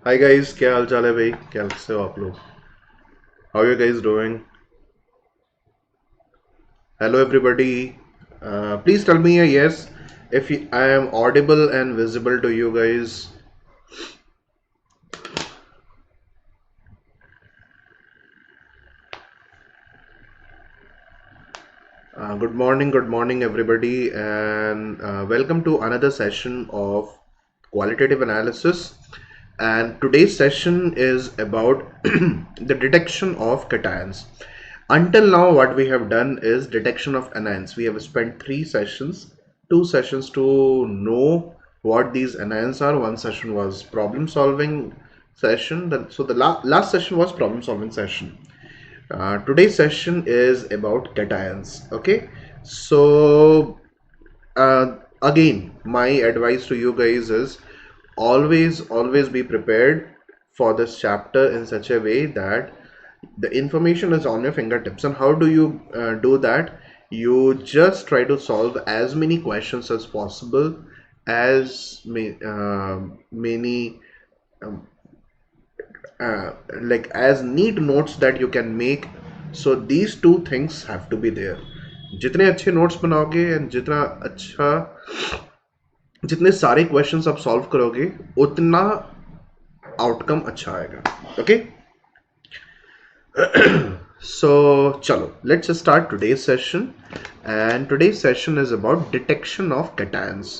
Hi guys, क्या हाल चाल है भाई? कैसे हो आप लोग? How you guys doing? Hello everybody. Please tell me a yes if I am audible and visible to you guys. Good morning everybody, and welcome to another session of qualitative analysis. And today's session is about the detection of cations. Until now, what we have done is detection of anions. We have spent 3 sessions, 2 sessions to know what these anions are. One session was problem solving session. So the last session was problem solving session. Today's session is about cations. Okay, so again, my advice to you guys is always be prepared for this chapter in such a way that the information is on your fingertips. And how do you do that? You just try to solve as many questions as possible, as many um, like as neat notes that you can make. So these two things have to be there. जितने अच्छे notes बनाओगे and जितने सारे questions आप solve करोगे उतना outcome अच्छा आएगा. Okay, so chalo, let's start today's session. And today's session is about detection of cations.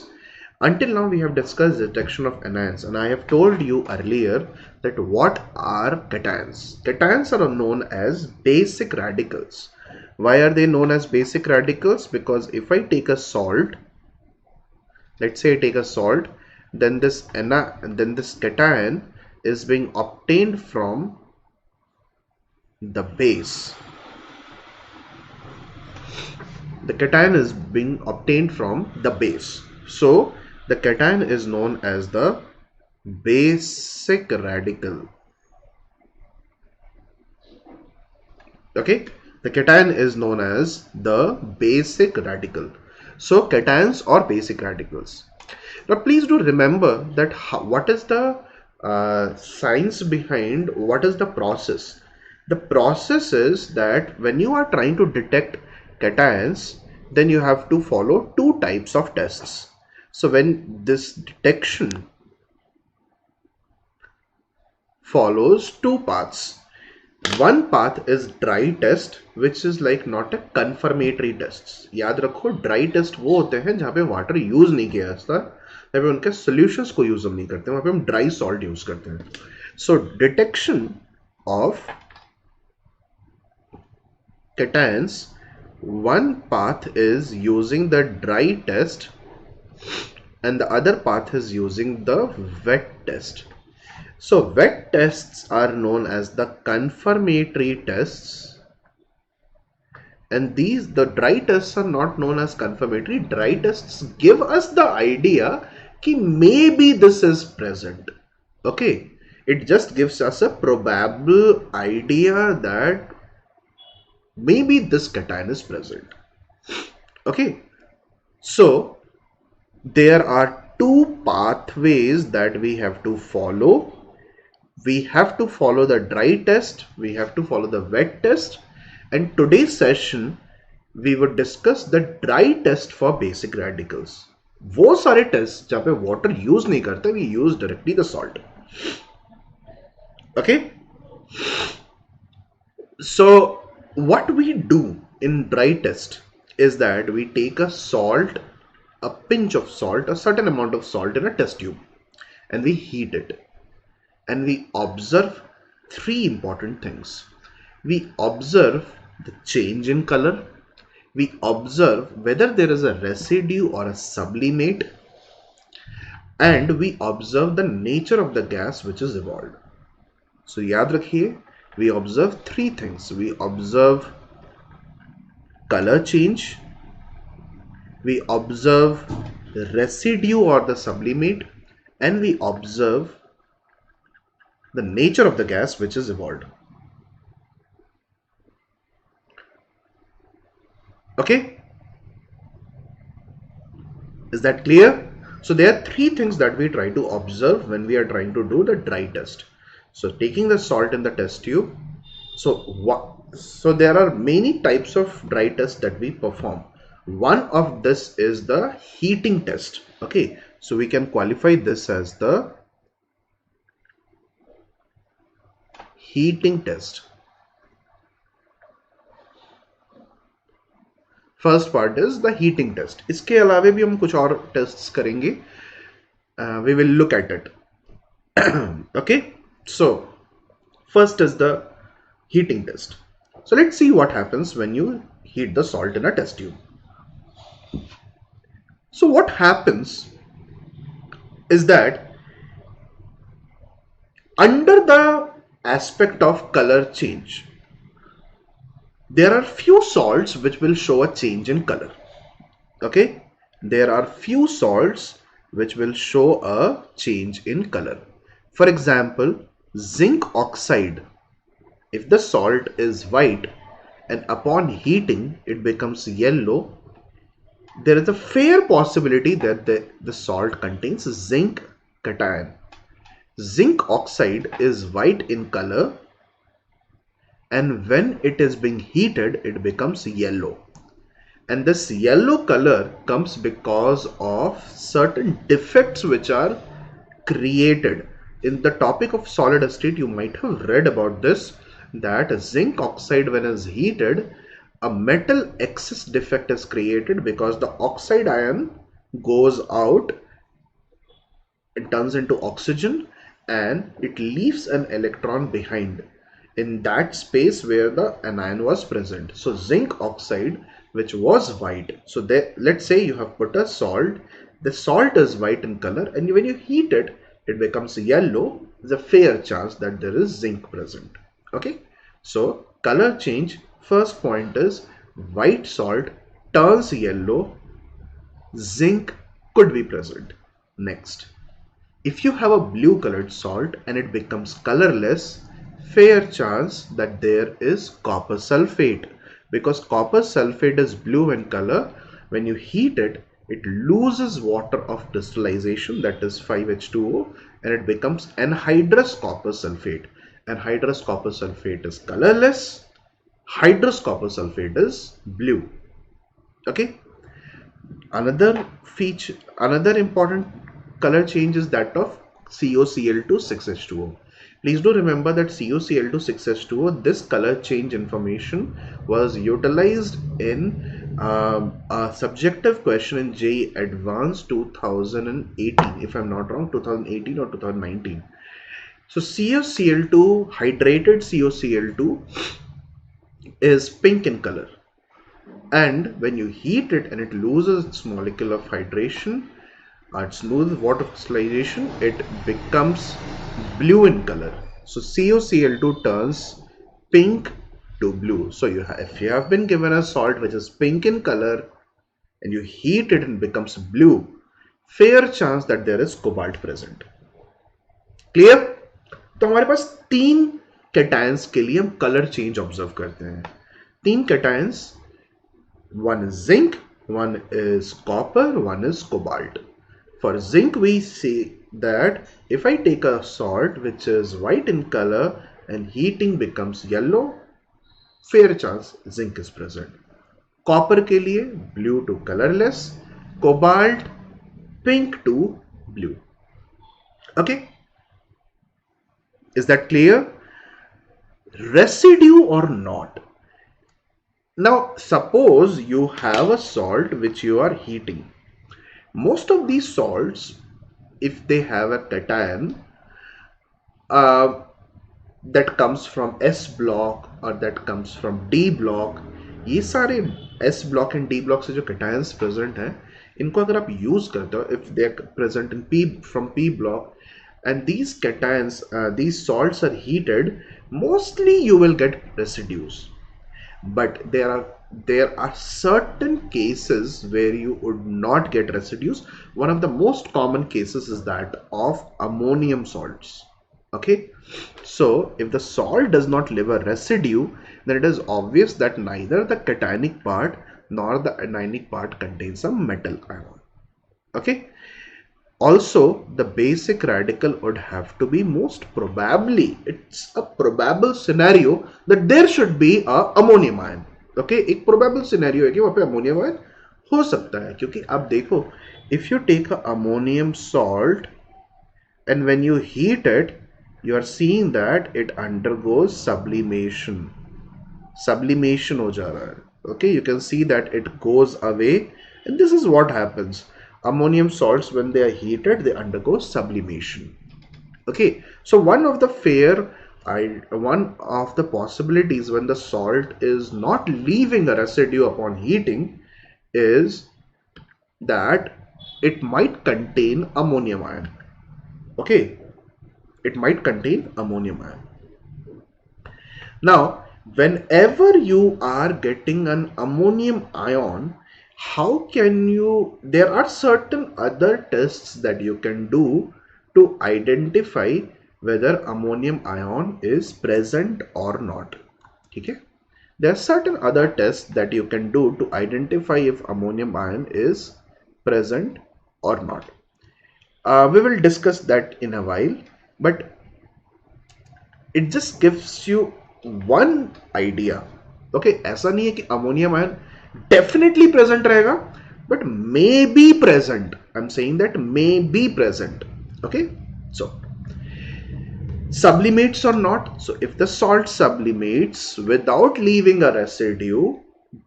Until now we have discussed detection of anions, and I have told you earlier that what are cations. Cations are known as basic radicals. Why are they known as basic radicals? Because if I take a salt, let's say I take a salt, then this cation is being obtained from the base. The cation is being obtained from the base. So the cation is known as the basic radical. Okay, the cation is known as the basic radical. So cations or basic radicals. Now please do remember that what is the science behind, what is the process. The process is that when you are trying to detect cations, then you have to follow two types of tests. So when this detection follows two paths, one path is dry test, which is like not a confirmatory tests. याद रखो, dry test वो होते हैं जहाँ पे water use नहीं किया जाता, जहाँ पे उनके सॉल्यूशंस को यूज हम नहीं करते, वहाँ पे हम ड्राई सॉल्ट यूज करते हैं. So detection of cations, one path is using the dry test and the other path is using the wet test. So wet tests are known as the confirmatory tests, and the dry tests are not known as confirmatory. Dry tests give us the idea कि maybe this is present. Okay, it just gives us a probable idea that maybe this cation is present. Okay, so there are two pathways that we have to follow. We have to follow the dry test, we have to follow the wet test, and today's session we would discuss the dry test for basic radicals. वो सारे test जहाँ पे water use नहीं करते, we use directly the salt. Okay, so what we do in dry test is that we take a salt, a pinch of salt, a certain amount of salt in a test tube, and we heat it, and we observe three important things. We observe the change in color, we observe whether there is a residue or a sublimate, and we observe the nature of the gas which is evolved. So याद रखिए, we observe three things. We observe color change, we observe residue or the sublimate, and we observe the nature of the gas which is evolved. Okay, is that clear? So there are three things that we try to observe when we are trying to do the dry test. So taking the salt in the test tube. So there are many types of dry tests that we perform. One of this is the heating test. Okay, so we can qualify this as the heating test. First part is the heating test. इसके अलावे भी हम कुछ और tests करेंगे. We will look at it. Okay, so first is the heating test. So let's see what happens when you heat the salt in a test tube. So what happens is that under the aspect of color change, there are few salts which will show a change in color. Okay, there are few salts which will show a change in color. For example, zinc oxide. If the salt is white and upon heating it becomes yellow, there is a fair possibility that the salt contains zinc cation. Zinc oxide is white in color, and when it is being heated it becomes yellow. And this yellow color comes because of certain defects which are created. In the topic of solid state, you might have read about this, that zinc oxide when is heated, a metal excess defect is created because the oxide ion goes out, it turns into oxygen and it leaves an electron behind in that space where the anion was present. So zinc oxide, which was white, so there, let's say you have put a salt, the salt is white in color, and when you heat it, it becomes yellow. There's a fair chance that there is zinc present. Okay, so color change, first point is white salt turns yellow, zinc could be present. Next, if you have a blue colored salt and it becomes colorless, fair chance that there is copper sulfate, because copper sulfate is blue in color. When you heat it, it loses water of crystallization, that is 5H2O, and it becomes anhydrous copper sulfate. Anhydrous copper sulfate is colorless, hydrous copper sulfate is blue. Okay, another feature, another important color change is that of COCl2 6H2O. Please do remember that COCl2 6H2O, this color change information was utilized in a subjective question in JEE Advanced 2018, if I'm not wrong, 2018 or 2019. So COCl2, hydrated COCl2 is pink in color, and when you heat it and it loses its molecule of hydration, its smooth water crystallization, it becomes blue in color. So COCl2 turns pink to blue. So if you have been given a salt which is pink in color and you heat it and becomes blue, fair chance that there is cobalt present. Clear? तो हमारे पास तीन cations के लिए हम color change observe करते हैं. तीन cations, one is zinc, one is copper, one is cobalt. For zinc, we see that if I take a salt which is white in color and heating becomes yellow, fair chance zinc is present. Copper के लिए blue to colorless, cobalt pink to blue. Okay, is that clear? Residue or not? Now suppose you have a salt which you are heating. Most of these salts, if they have a cation that comes from S block or that comes from D block, ये सारे S block and D block से जो cations present हैं, इनको अगर आप use करते हो, if they are present in P block, and these cations, these salts are heated, mostly you will get residues. But there are certain cases where you would not get residues. One of the most common cases is that of ammonium salts. Okay, so if the salt does not leave a residue, then it is obvious that neither the cationic part nor the anionic part contains a metal ion. Okay, Also, the basic radical would have to be most probably, it's a probable scenario that there should be a ammonium ion. Okay, एक probable scenario है कि वहाँ पे ammonium ion हो सकता है, क्योंकि आप देखो, if you take a ammonium salt and when you heat it, you are seeing that it undergoes sublimation. Sublimation हो जा रहा है. Okay, you can see that it goes away, and this is what happens. Ammonium salts, when they are heated, they undergo sublimation. Okay, so one of the possibilities when the salt is not leaving a residue upon heating is that it might contain ammonium ion. Okay, it might contain ammonium ion. Now, whenever you are getting an ammonium ion, how can you, there are certain other tests that you can do to identify whether ammonium ion is present or not. Okay, there are certain other tests that you can do to identify if ammonium ion is present or not. We will discuss that in a while, but it just gives you one idea. Okay, ऐसा नहीं है कि ammonium ion definitely present रहेगा, but may be present. I'm saying that may be present. Okay, so sublimates or not. So if the salt sublimates without leaving a residue,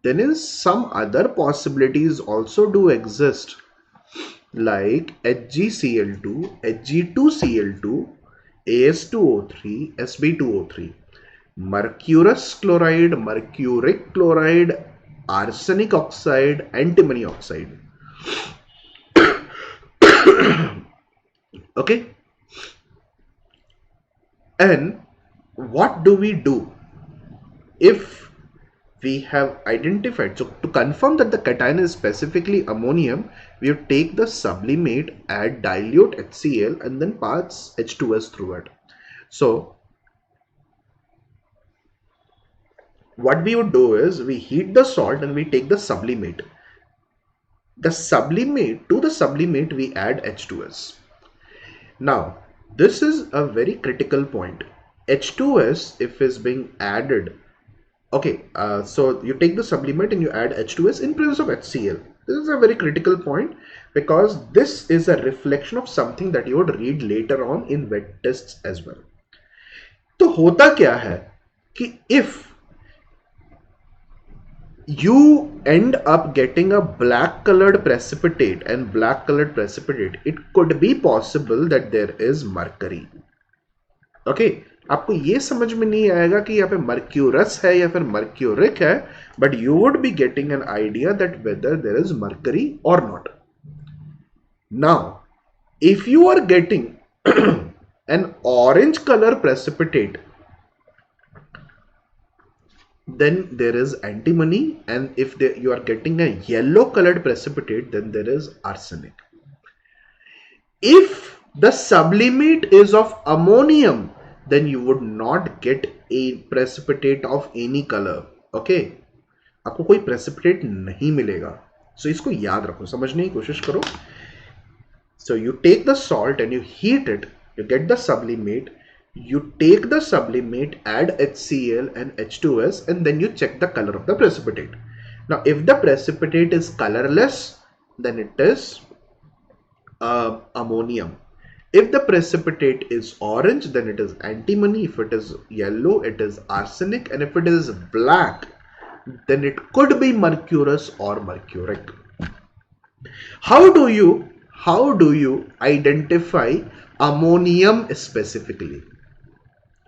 then some other possibilities also do exist, like HgCl2, Hg2Cl2, As2O3, Sb2O3, mercurous chloride, mercuric chloride, arsenic oxide, antimony oxide. Okay, and what do we do if we have identified? So to confirm that the cation is specifically ammonium, we take the sublimate, add dilute HCl, and then pass H2S through it. So what we would do is we heat the salt and we take the sublimate. To the sublimate we add H2S. Now this is a very critical point. H2S, if is being added, okay, so you take the sublimate and you add H2S in presence of HCl. This is a very critical point because this is a reflection of something that you would read later on in wet tests as well. तो होता क्या है कि if you end up getting a black colored precipitate, and black colored precipitate, it could be possible that there is mercury. Okay, आपको ये समझ में नहीं आएगा कि यहाँ पे mercurous है या फिर mercuric है, but you would be getting an idea that whether there is mercury or not. Now, if you are getting an orange color precipitate, then there is antimony, and if you are getting a yellow colored precipitate, then there is arsenic. If the sublimate is of ammonium, then you would not get a precipitate of any color. Okay, आपको कोई precipitate नहीं मिलेगा. So इसको याद रखो, समझने की कोशिश करो. So you take the salt and you heat it, you get the sublimate. You take the sublimate, add HCl and H2S, and then you check the color of the precipitate. Now, if the precipitate is colorless, then it is ammonium. If the precipitate is orange, then it is antimony. If it is yellow, it is arsenic. And if it is black, then it could be mercurous or mercuric. How do you identify ammonium specifically?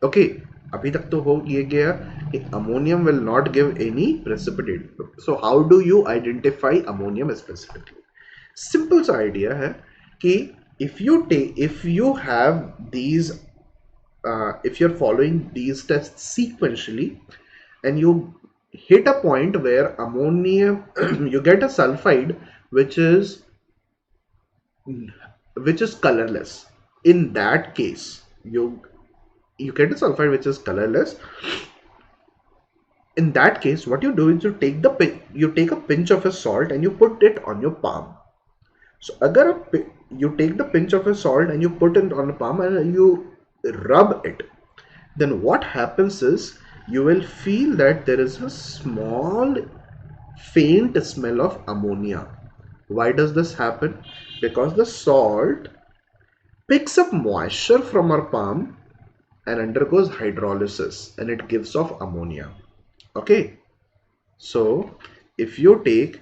Okay, अभी तक तो हो ये गया कि ammonium will not give any precipitate. So how do you identify ammonium specifically? Simple सा idea है कि if you have these, if you're following these tests sequentially and you hit a point where ammonium, you get a sulfide which is colorless. In that case, you get a sulfide which is colorless. In that case, what you do is you take a pinch of a salt and you put it on your palm. So अगर you take the pinch of a salt and you put it on the palm and you rub it, then what happens is you will feel that there is a small faint smell of ammonia. Why does this happen? Because the salt picks up moisture from our palm and undergoes hydrolysis and it gives off ammonia. Okay, so if you take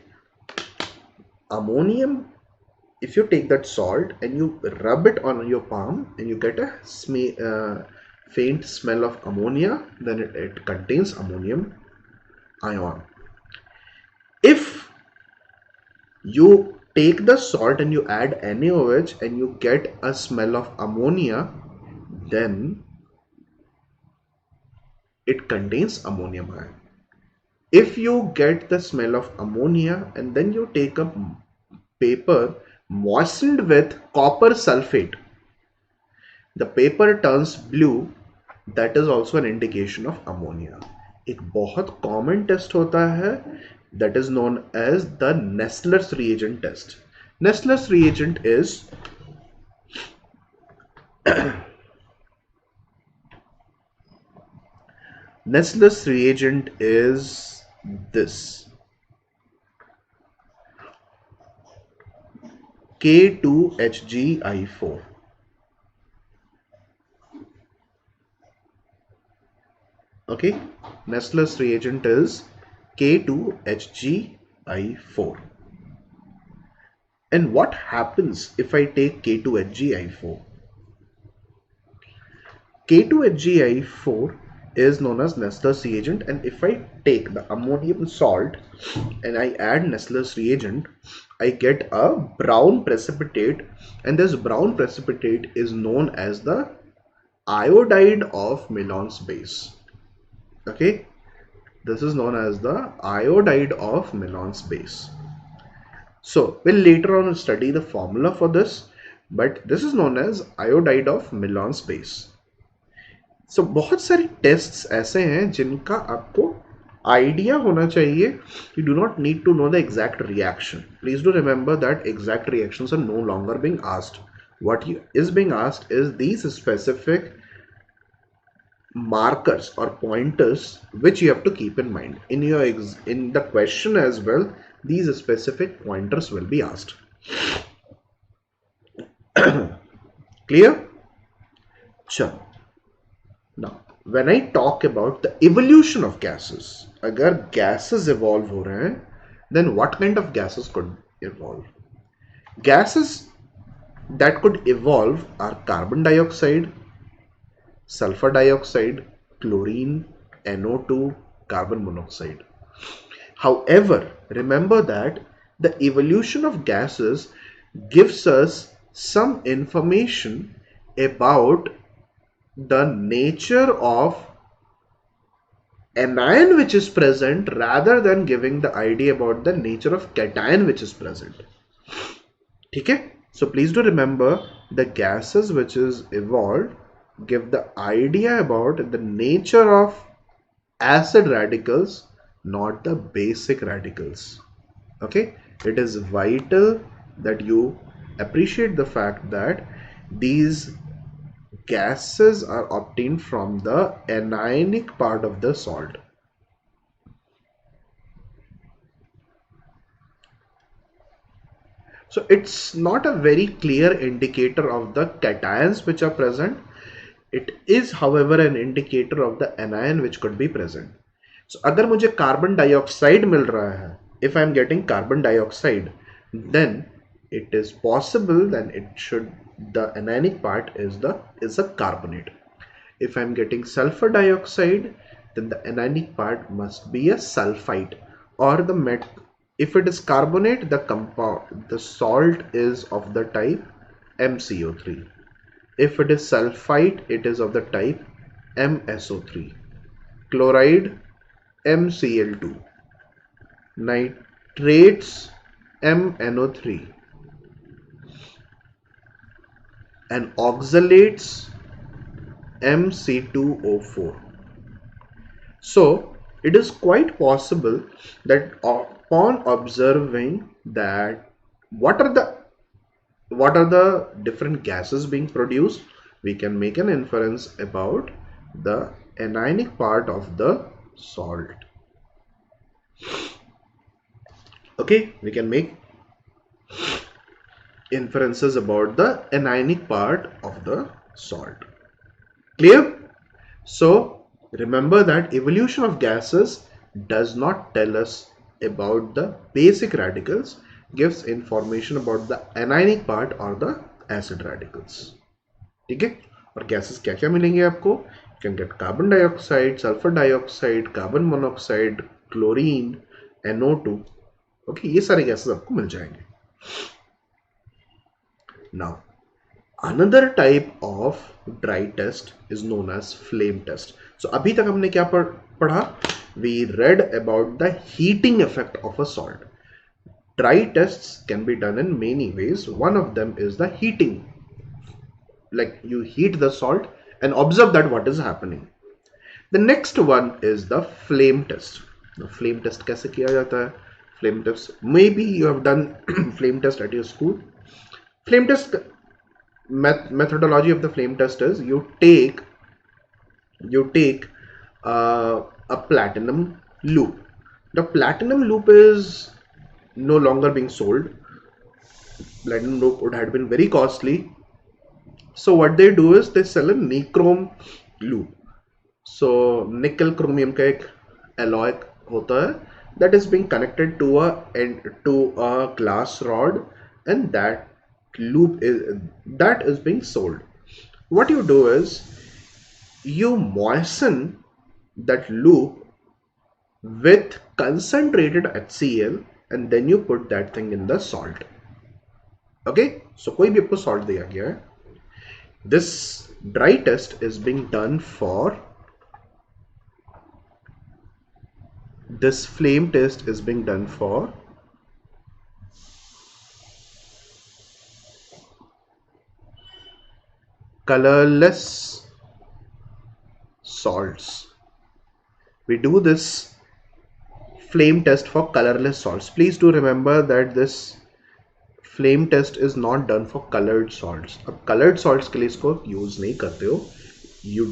ammonium, if you take that salt and you rub it on your palm and you get a faint smell of ammonia, then it contains ammonium ion. If you take the salt and you add NaOH and you get a smell of ammonia, then it contains ammonium ion. If you get the smell of ammonia and then you take a paper moistened with copper sulfate, the paper turns blue. That is also an indication of ammonia. एक बहुत common test होता है, that is known as the Nestler's reagent test. Nestler's reagent is Nestler's reagent is this K2HgI4. Okay, Nestler's reagent is K2HgI4. And what happens if I take K2HgI4? K2HgI4 is known as Nestler's reagent, and if I take the ammonium salt and I add Nestler's reagent, I get a brown precipitate, and this brown precipitate is known as the iodide of Milon's base. Okay, this is known as the iodide of Milon's base. So we'll later on study the formula for this, but this is known as iodide of Milon's base. So बहुत सारी tests ऐसे हैं जिनका आपको idea होना चाहिए. You do not need to know the exact reaction. Please do remember that exact reactions are no longer being asked. What is being asked is these specific markers or pointers which you have to keep in mind. In the question as well, these specific pointers will be asked. Clear? Chalo. Now, when I talk about the evolution of gases, agar gases evolve ho rahe hain, then what kind of gases could evolve? Gases that could evolve are carbon dioxide, sulfur dioxide, chlorine, NO2, carbon monoxide. However, remember that the evolution of gases gives us some information about the nature of anion which is present rather than giving the idea about the nature of cation which is present. Okay? So please do remember the gases which is evolved give the idea about the nature of acid radicals, not the basic radicals. Okay? It is vital that you appreciate the fact that these gases are obtained from the anionic part of the salt. So it's not a very clear indicator of the cations which are present. It is, however, an indicator of the anion which could be present. So अगर मुझे carbon dioxide मिल रहा है, if I am getting carbon dioxide, then it is possible that the anionic part is a carbonate. If I am getting sulfur dioxide, then the anionic part must be a sulfite, or if it is carbonate, the salt is of the type MCO3. If it is sulfite, it is of the type MSO3. Chloride, MCl2. Nitrates, MNO3. And oxalates, MC2O4. So it is quite possible that upon observing that what are the what are the different gases being produced, we can make an inference about the anionic part of the salt. Okay, we can make inferences about the anionic part of the salt. Clear? So remember that evolution of gases does not tell us about the basic radicals, gives information about the anionic part or the acid radicals. ठीक है? और gases क्या क्या मिलेंगे आपको? You can get carbon dioxide, sulfur dioxide, carbon monoxide, chlorine, NO2. Okay, ये सारे gases आपको मिल जाएंगे. Now, another type of dry test is known as flame test. So अभी तक हमने क्या पढ़ा? We read about the heating effect of a salt. Dry tests can be done in many ways. One of them is the heating. Like you heat the salt and observe that what is happening. The next one is the flame test. The flame test कैसे किया जाता है? Flame test. Maybe you have done flame test at your school. Flame test methodology of the flame test is you take a platinum loop. The platinum loop is no longer being sold. Platinum loop would have been very costly. So what they do is they sell a nichrome loop. So nickel chromium का एक alloy होता है that is being connected to a glass rod, and that loop is being sold. What you do is you moisten that loop with concentrated HCl and then you put that thing in the salt. Okay, so कोई भी आपको salt दिया गया है. This dry test is being done for, this flame test is being done for colorless salts. We do this flame test for colorless salts. Please do remember that this flame test is not done for colored salts. अब colored salts के लिए इसको use नहीं करते हो. You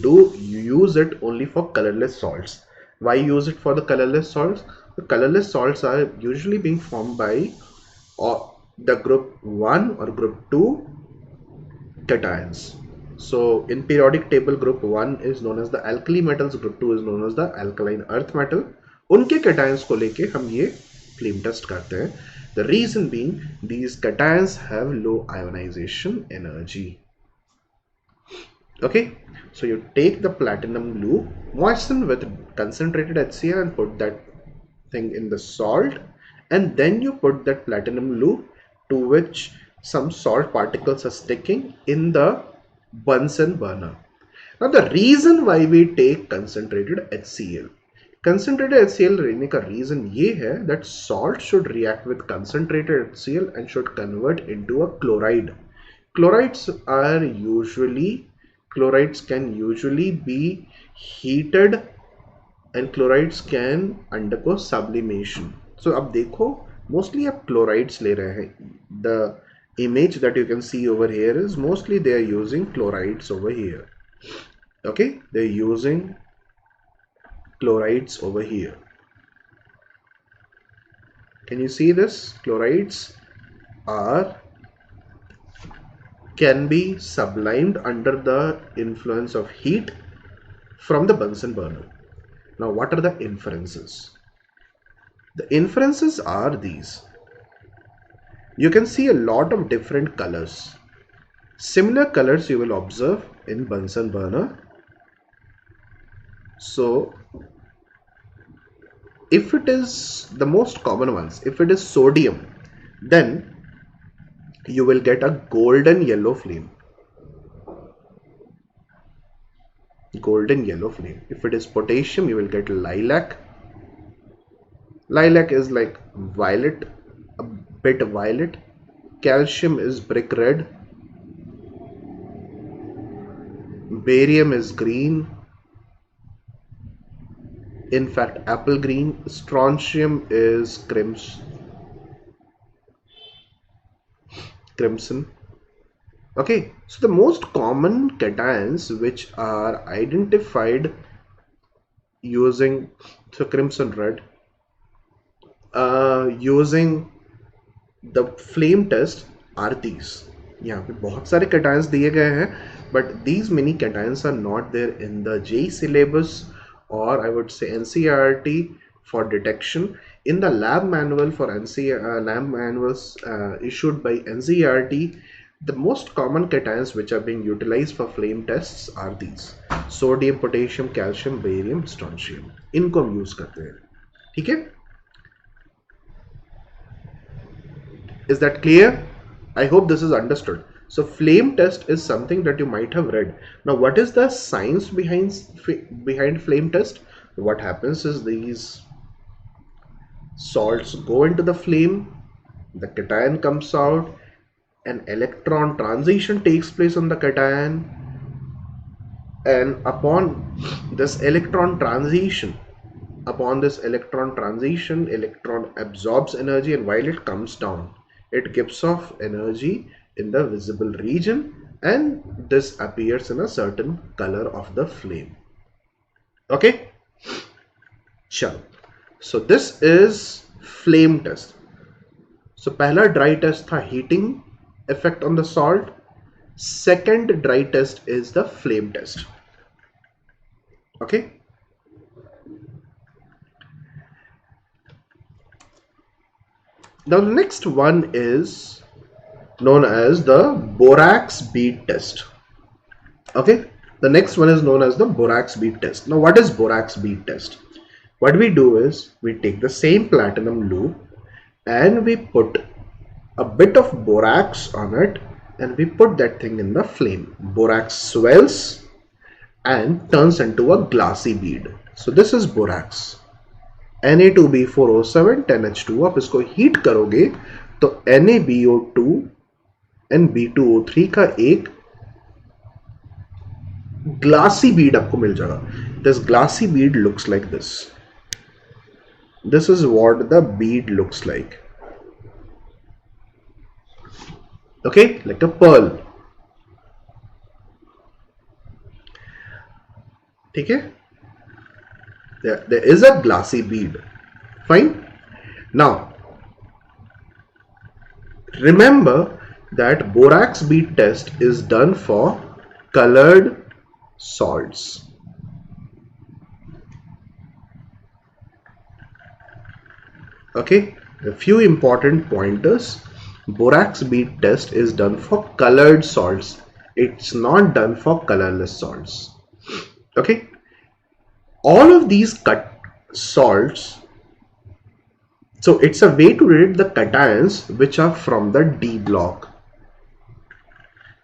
use it only for colorless salts. Why use it for the colorless salts? The colorless salts are usually being formed by the group 1 or group 2 cations. So in periodic table, group 1 is known as the alkali metals, group 2 is known as the alkaline earth metal. उनके cations को लेके हम ये flame test करते हैं. The reason being, these cations have low ionization energy. Okay, so you take the platinum loop, moisten with concentrated HCl and put that thing in the salt, and then you put that platinum loop to which some salt particles are sticking in the Bunsen burner. Now the reason why we take concentrated HCl, concentrated HCl लेने का reason ये है that salt should react with concentrated HCl and should convert into a chloride. Chlorides can usually be heated and chlorides can undergo sublimation. So अब देखो mostly आप chlorides ले रहे हैं. The image that you can see over here is mostly they are using chlorides over here. Okay, they're using chlorides over here. Can you see this? Chlorides can be sublimed under the influence of heat from the Bunsen burner. Now what are the inferences? The inferences are these. You can see a lot of different colors. Similar colors you will observe in Bunsen burner. So if it is the most common ones, if it is sodium, then you will get a golden yellow flame. Golden yellow flame. If it is potassium, you will get lilac. Lilac is like violet, a bit violet. Calcium is brick red. Barium is green. In fact, apple green. Strontium is crimson. Okay, so the most common cations which are identified using crimson red, using the flame test are these. यहाँ पे बहुत सारे cations दिए गए हैं, but these many cations are not there in the JEE syllabus, or I would say NCERT for detection. In the lab manual for lab manuals issued by NCERT, the most common cations which are being utilized for flame tests are these: sodium, potassium, calcium, barium, strontium. इनको हम use करते हैं. ठीक है? Is that clear? I hope this is understood. So flame test is something that you might have read. Now what is the science behind flame test? What happens is these salts go into the flame, the cation comes out, an electron transition takes place on the cation, and upon this electron transition, electron absorbs energy, and while it comes down, it gives off energy in the visible region, and this appears in a certain color of the flame. Okay, chalo. So this is flame test. So पहला dry test था heating effect on the salt. Second dry test is the flame test. Okay. Now the next one is known as the Borax bead test. Okay, the next one is known as the Borax bead test. Now what is Borax bead test? What we do is we take the same platinum loop and we put a bit of borax on it, and we put that thing in the flame. Borax swells and turns into a glassy bead. So this is borax. Na2B4O7 10H2. आप इसको heat करोगे तो NaBO2 and B2O3 का एक glassy bead आपको मिल जाएगा. This glassy bead looks like this. This is what the bead looks like. Okay, like a pearl. ठीक है? There is a glassy bead. Fine. Now remember that borax bead test is done for colored salts. Okay, a few important pointers. Borax bead test is done for colored salts. It's not done for colorless salts. Okay, all of these cut salts, so it's a way to detect the cations which are from the D block.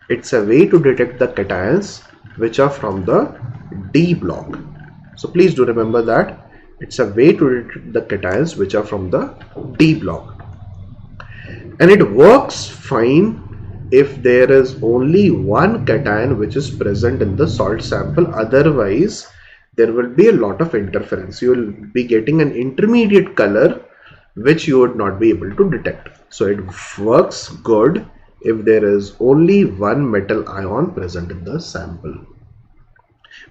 It's a way to detect the cations which are from the D block. So please do remember that it's a way to detect the cations which are from the D block. And it works fine if there is only one cation which is present in the salt sample. Otherwise there will be a lot of interference. You will be getting an intermediate color which you would not be able to detect. So it works good if there is only one metal ion present in the sample.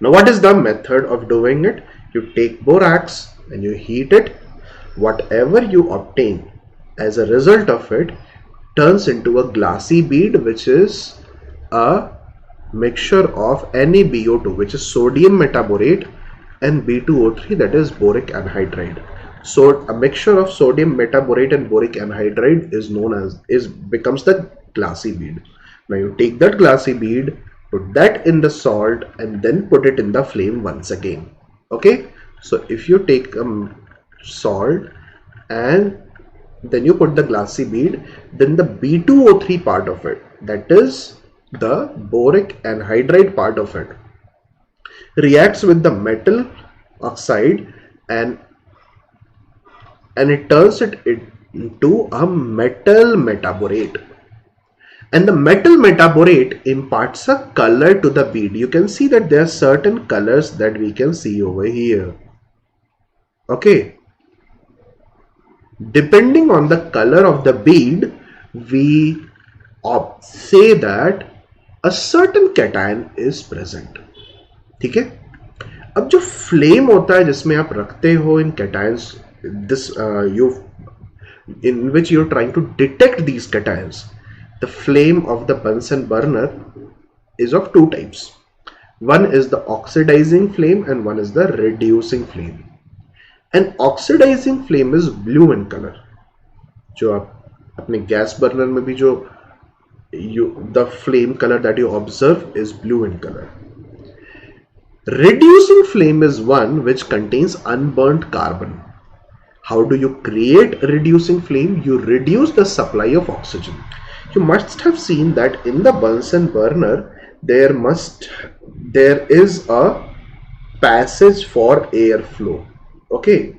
Now what is the method of doing it? You take borax and you heat it. Whatever you obtain as a result of it turns into a glassy bead, which is a mixture of NaBO2, which is sodium metaborate, and B2O3, that is boric anhydride. So a mixture of sodium metaborate and boric anhydride becomes the glassy bead. Now you take that glassy bead, put that in the salt, and then put it in the flame once again. Okay, so if you take salt and then you put the glassy bead, then the B2O3 part of it, that is the boric anhydride part of it, reacts with the metal oxide and it turns it into a metal metaborate. And the metal metaborate imparts a color to the bead. You can see that there are certain colors that we can see over here. Okay. Depending on the color of the bead, we say that a certain cation is present. ठीक है. अब जो flame होता है जिसमें आप रखते हो इन cations, this you in which you're trying to detect these cations, the flame of the Bunsen burner is of two types. One is the oxidizing flame and one is the reducing flame. An oxidizing flame is blue in color. जो आप अपने gas burner में भी जो the flame color that you observe is blue in color. Reducing flame is one which contains unburnt carbon. How do you create reducing flame? You reduce the supply of oxygen. You must have seen that in the Bunsen burner there is a passage for airflow. Okay,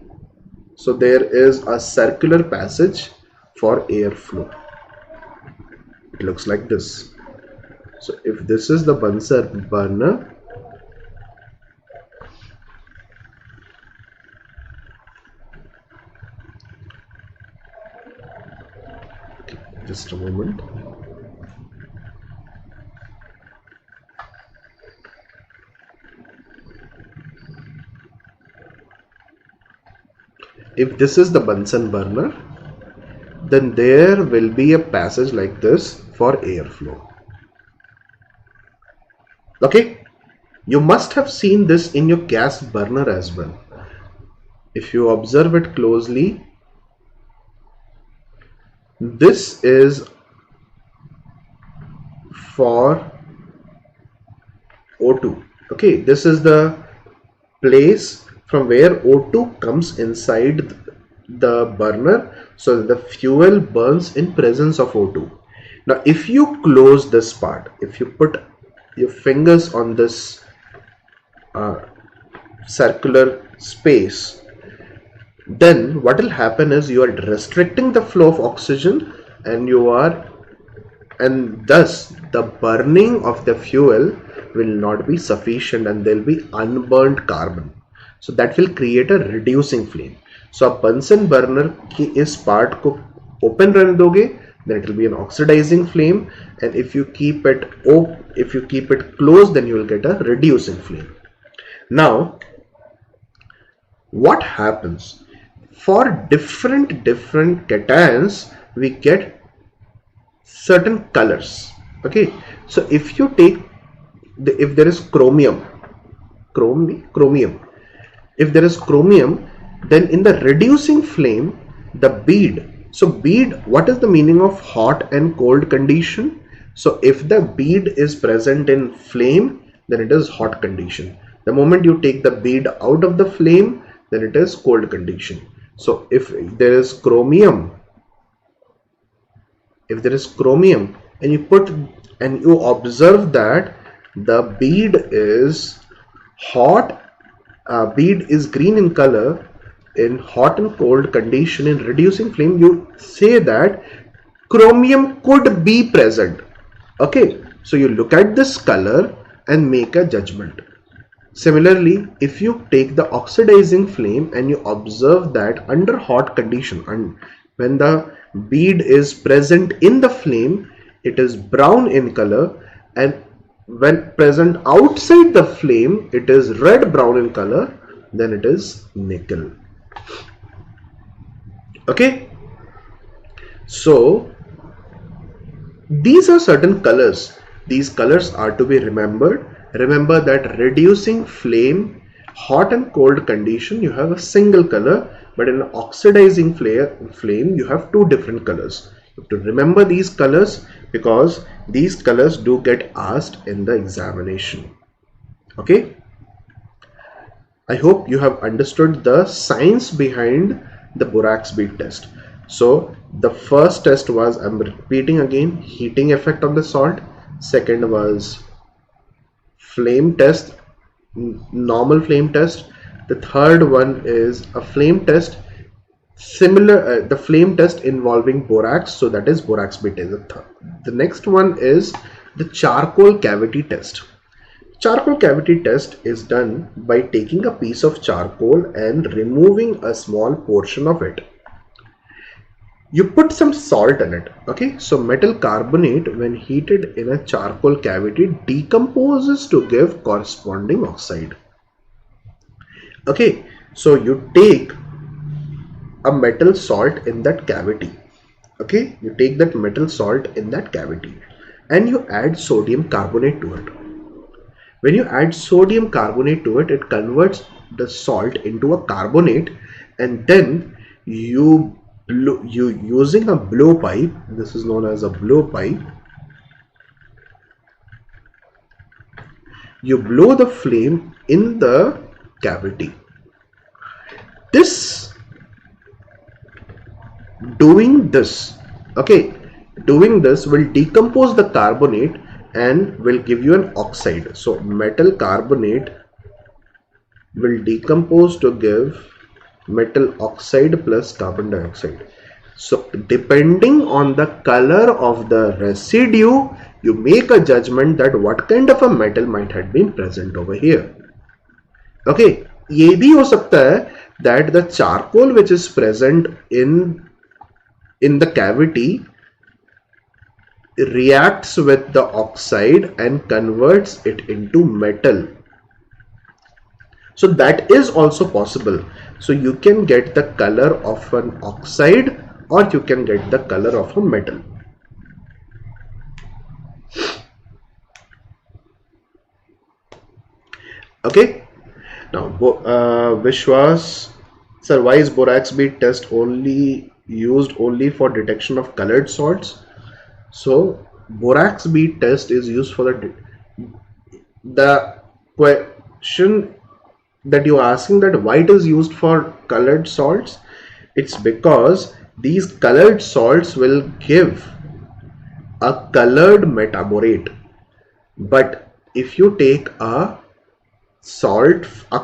so there is a circular passage for airflow. It looks like this. So if this is the Bunsen burner, just a moment. If this is the Bunsen burner, then there will be a passage like this for airflow. Okay, you must have seen this in your gas burner as well. If you observe it closely, this is for O2. Okay, this is the place from where O2 comes inside the burner, so that the fuel burns in presence of O2. Now if you close this part, if you put your fingers on this circular space, then what will happen is you are restricting the flow of oxygen and thus the burning of the fuel will not be sufficient and there will be unburnt carbon. So that will create a reducing flame. So a Bunsen burner की इस part को open रहने दोगे, then it will be an oxidizing flame, and if you keep it closed, then you will get a reducing flame. Now what happens? For different cations we get certain colors. Okay, so if you take if there is chromium, if there is chromium, then in the reducing flame, the bead. So bead, what is the meaning of hot and cold condition? So if the bead is present in flame, then it is hot condition. The moment you take the bead out of the flame, then it is cold condition. So if there is chromium, and you observe that the bead is hot, bead is green in color in hot and cold condition, in reducing flame, you say that chromium could be present. Okay, so you look at this color and make a judgment. Similarly, if you take the oxidizing flame and you observe that under hot condition, and when the bead is present in the flame, it is brown in color, and when present outside the flame, it is red brown in color, then it is nickel. Okay, so these are certain colors. These colors are to be remembered. Remember that reducing flame, hot and cold condition, you have a single color, but in an oxidizing flame you have two different colors. You have to remember these colors because these colors do get asked in the examination. Okay, I hope you have understood the science behind the borax bead test. So the first test was, I'm repeating again, heating effect on the salt. Second was flame test, normal flame test. The third one is a flame test similar, the flame test involving borax, so that is borax bead test. The next one is the charcoal cavity test. Charcoal cavity test is done by taking a piece of charcoal and removing a small portion of it. You put some salt in it. Okay, so metal carbonate when heated in a charcoal cavity decomposes to give corresponding oxide. Okay, so you take a metal salt in that cavity. Okay, you take that metal salt in that cavity and you add sodium carbonate to it. When you add sodium carbonate to it, it converts the salt into a carbonate, and then you using a blowpipe, this is known as a blowpipe, you blow the flame in the cavity. Doing this will decompose the carbonate and will give you an oxide. So metal carbonate will decompose to give metal oxide plus carbon dioxide. So depending on the color of the residue, you make a judgment that what kind of a metal might have been present over here. Okay, ये भी हो सकता है that the charcoal which is present in the cavity reacts with the oxide and converts it into metal. So that is also possible. So you can get the color of an oxide or you can get the color of a metal. Okay. Now, Vishwas, sir, why is borax bead test used only for detection of colored salts? So borax bead test is used for the question that you're asking, that why it is used for colored salts. It's because these colored salts will give a colored metaborate, but if you take a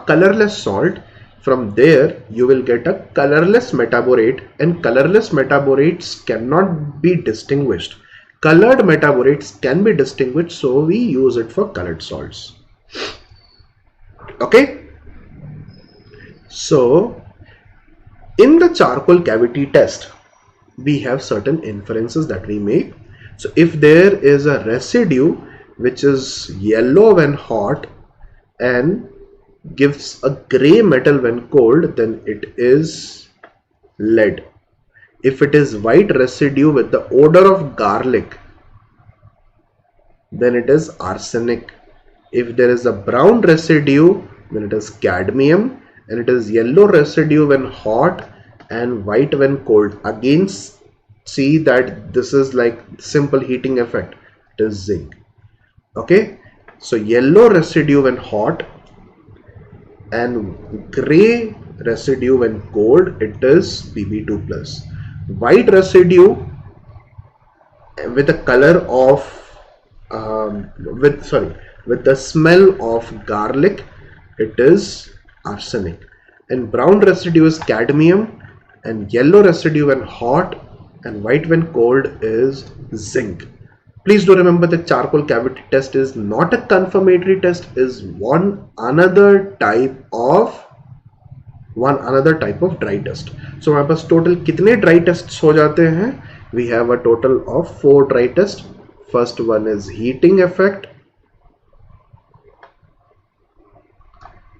colorless salt, from there you will get a colorless metaborate, and colorless metaborates cannot be distinguished. Colored metaborates can be distinguished, so we use it for colored salts. Okay, so in the charcoal cavity test we have certain inferences that we make. So if there is a residue which is yellow when hot and gives a gray metal when cold, then it is lead. If it is white residue with the odor of garlic, then it is arsenic. If there is a brown residue, then it is cadmium, and it is yellow residue when hot and white when cold. Again, see that this is like simple heating effect. It is zinc. Okay, so yellow residue when hot and gray residue when cold, it is Pb2+. White residue with the color of with the smell of garlic, it is arsenic, and brown residue is cadmium, and yellow residue when hot and white when cold is zinc. Please do remember that charcoal cavity test is not a confirmatory test, is one another type of dry test. So हमारे पास total कितने dry tests हो जाते हैं? We have a total of 4 dry tests. First one is heating effect.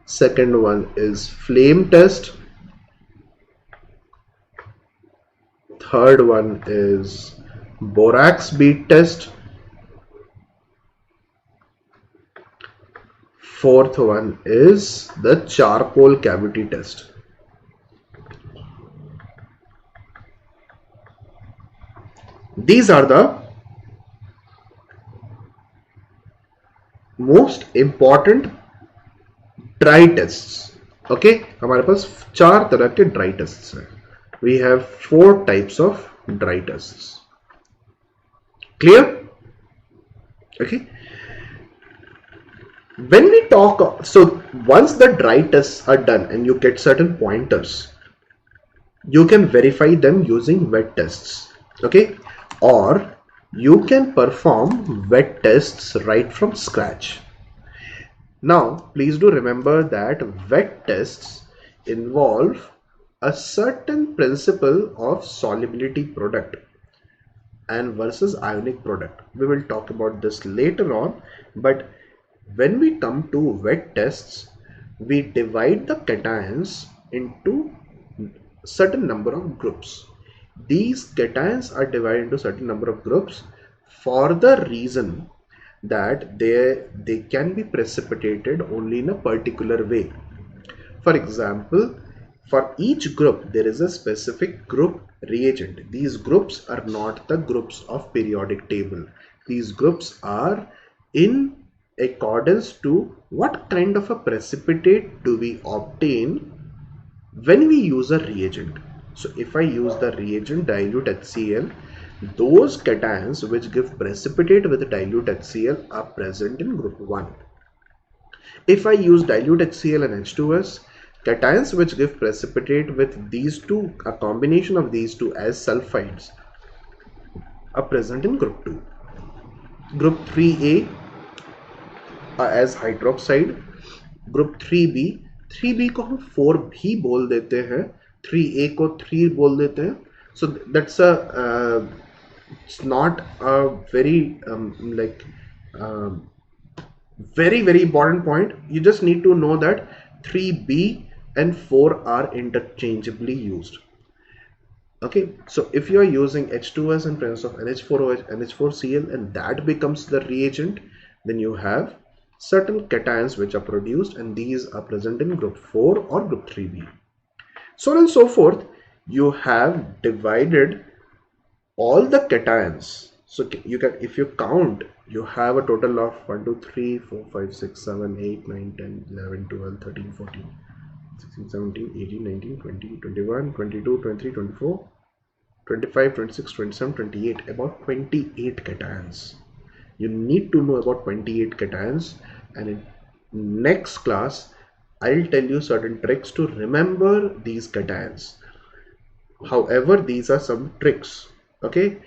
Second one is flame test. Third one is borax bead test. Fourth one is the charcoal cavity test. These are the most important dry tests. Okay, हमारे पास 4 तरह के dry tests हैं. We have 4 types of dry tests. Clear? Okay, when we talk, so once the dry tests are done and you get certain pointers, you can verify them using wet tests. Okay, or you can perform wet tests right from scratch. Now please do remember that wet tests involve a certain principle of solubility product and versus ionic product. We will talk about this later on, but when we come to wet tests, we divide the cations into certain number of groups. These cations are divided into certain number of groups for the reason that they can be precipitated only in a particular way. For example, for each group there is a specific group reagent. These groups are not the groups of periodic table. These groups are in accordance to what kind of a precipitate do we obtain when we use a reagent. So if I use the reagent dilute HCl, those cations which give precipitate with dilute HCl are present in group 1. If I use dilute HCl and H2S, cations which give precipitate with these two, a combination of these two as sulfides, are present in group 2. Group 3A as hydroxide, group 3B को हम 4 भी बोल देते हैं, 3A को 3 बोल देते हैं. So that's a it's not a very very important point. You just need to know that 3B and 4 are interchangeably used. Okay, so if you are using H2S in presence of NH4OH, NH4Cl, and that becomes the reagent, then you have certain cations which are produced, and these are present in group 4 or group 3B. So on and so forth. You have divided all the cations. So you can, if you count, you have a total of 1, 2, 3, 4, 5, 6, 7, 8, 9, 10, 11, 12, 13, 14, 16, 17, 18, 19, 20, 21, 22, 23, 24, 25, 26, 27, 28, about 28 cations. You need to know about 28 cations, and in next class I'll tell you certain tricks to remember these cations. However, these are some tricks. Okay,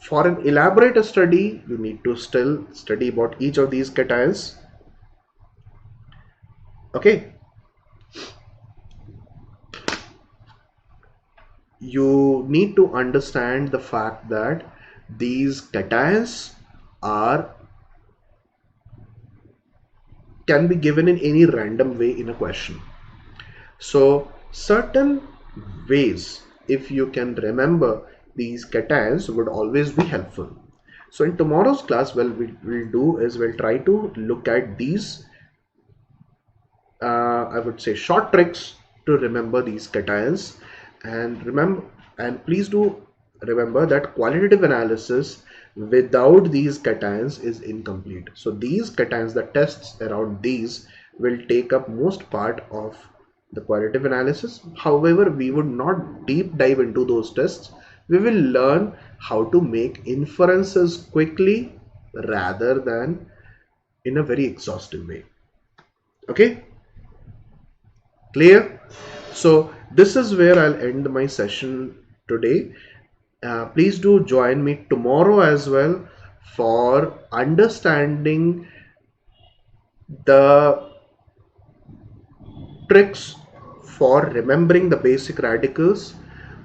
for an elaborate study you need to still study about each of these cations. Okay, you need to understand the fact that these cations can be given in any random way in a question. So certain ways, if you can remember these cations, would always be helpful. So in tomorrow's class, what we'll do is we'll try to look at these I would say short tricks to remember these cations. And please do remember that qualitative analysis without these cations is incomplete. So these cations, the tests around these, will take up most part of the qualitative analysis. However, we would not deep dive into those tests. We will learn how to make inferences quickly rather than in a very exhaustive way. Okay, clear? So this is where I'll end my session today. Please do join me tomorrow as well for understanding the tricks for remembering the basic radicals.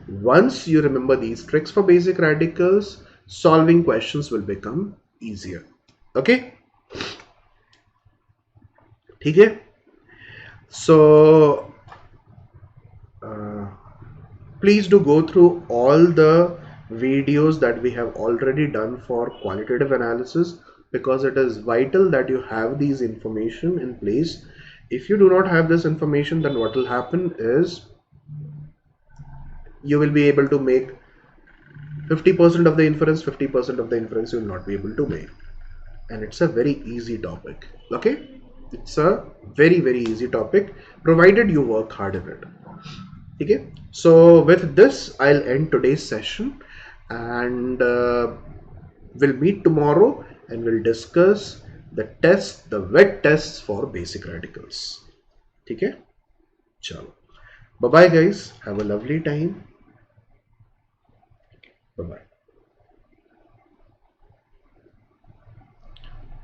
Once you remember these tricks for basic radicals, solving questions will become easier. Okay, okay. So please do go through all the videos that we have already done for qualitative analysis, because it is vital that you have these information in place. If you do not have this information, then what will happen is you will be able to make 50% of the inference, 50% of the inference you will not be able to make. And it's a very easy topic. Okay, it's a very easy topic provided you work hard in it. Okay, so with this I'll end today's session, and we'll meet tomorrow and we'll discuss the tests, the wet tests for basic radicals. Okay, chalo, bye bye guys, have a lovely time. Bye bye.